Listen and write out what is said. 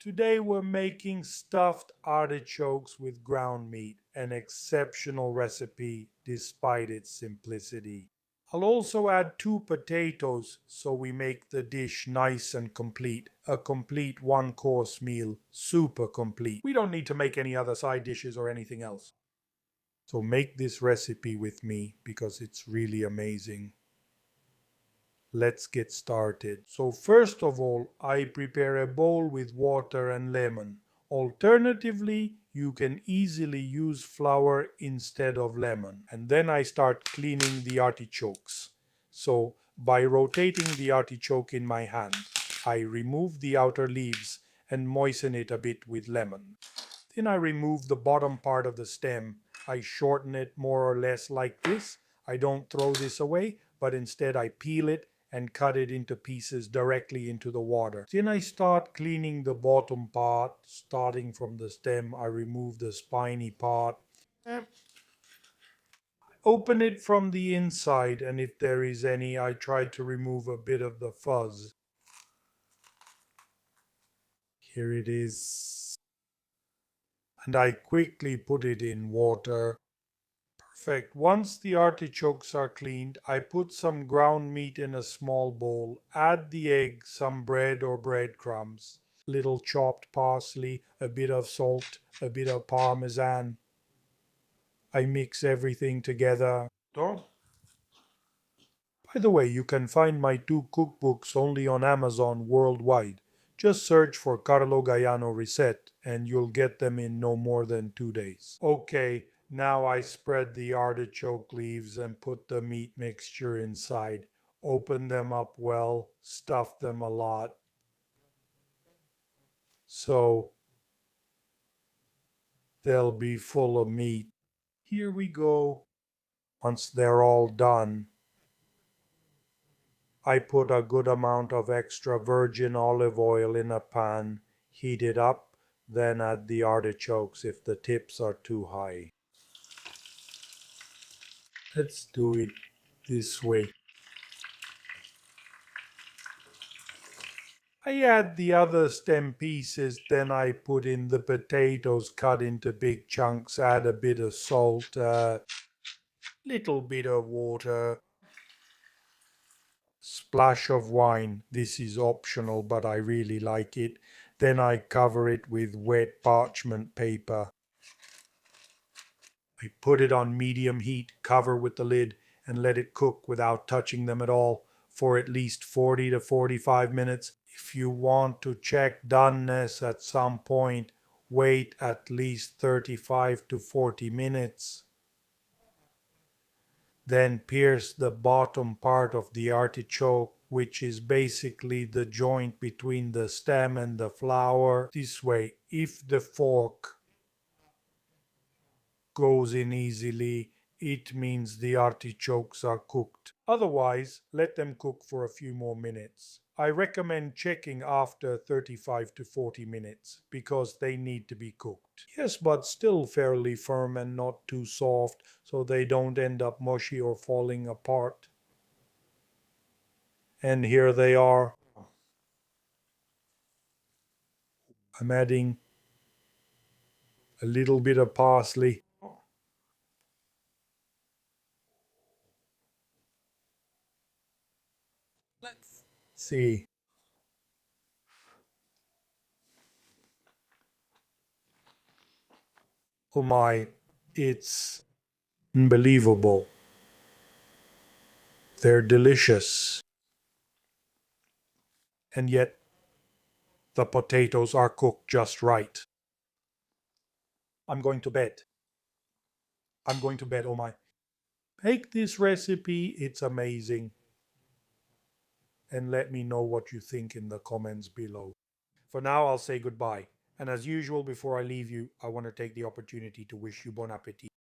Today we're making stuffed artichokes with ground meat, an exceptional recipe despite its simplicity. I'll also add 2 potatoes so we make the dish nice and complete. A complete one-course meal, super complete. We don't need to make any other side dishes or anything else. So make this recipe with me because it's really amazing. Let's get started. So first of all, I prepare a bowl with water and lemon. Alternatively, you can easily use flour instead of lemon. And then I start cleaning the artichokes. So by rotating the artichoke in my hand, I remove the outer leaves and moisten it a bit with lemon. Then I remove the bottom part of the stem. I shorten it more or less like this. I don't throw this away, but instead I peel it and cut it into pieces directly into the water. Then I start cleaning the bottom part. Starting from the stem, I remove the spiny part. Open it from the inside, and if there is any, I try to remove a bit of the fuzz. Here it is. And I quickly put it in water. Perfect. Once the artichokes are cleaned, I put some ground meat in a small bowl, add the egg, some bread or breadcrumbs, little chopped parsley, a bit of salt, a bit of parmesan. I mix everything together. By the way, you can find my 2 cookbooks only on Amazon worldwide. Just search for Carlo Gaiano Reset and you'll get them in no more than 2 days. Okay, now I spread the artichoke leaves and put the meat mixture inside. Open them up well, stuff them a lot. So they'll be full of meat. Here we go. Once they're all done, I put a good amount of extra virgin olive oil in a pan, heat it up, then add the artichokes if the tips are too high. Let's do it this way. I add the other stem pieces, then I put in the potatoes cut into big chunks, add a bit of salt, little bit of water, splash of wine. This is optional, but I really like it. Then I cover it with wet parchment paper. I put it on medium heat, cover with the lid, and let it cook without touching them at all for at least 40 to 45 minutes. If you want to check doneness at some point, wait at least 35 to 40 minutes. Then pierce the bottom part of the artichoke, which is basically the joint between the stem and the flower. This way, if the fork goes in easily, it means the artichokes are cooked. Otherwise, let them cook for a few more minutes. I recommend checking after 35 to 40 minutes because they need to be cooked. Yes, but still fairly firm and not too soft so they don't end up mushy or falling apart. And here they are. I'm adding a little bit of parsley. Let's see. Oh my, it's unbelievable. They're delicious. And yet, the potatoes are cooked just right. I'm going to bed. I'm going to bed, oh my. Make this recipe, it's amazing. And let me know what you think in the comments below. For now, I'll say goodbye. And as usual, before I leave you, I want to take the opportunity to wish you bon appetit.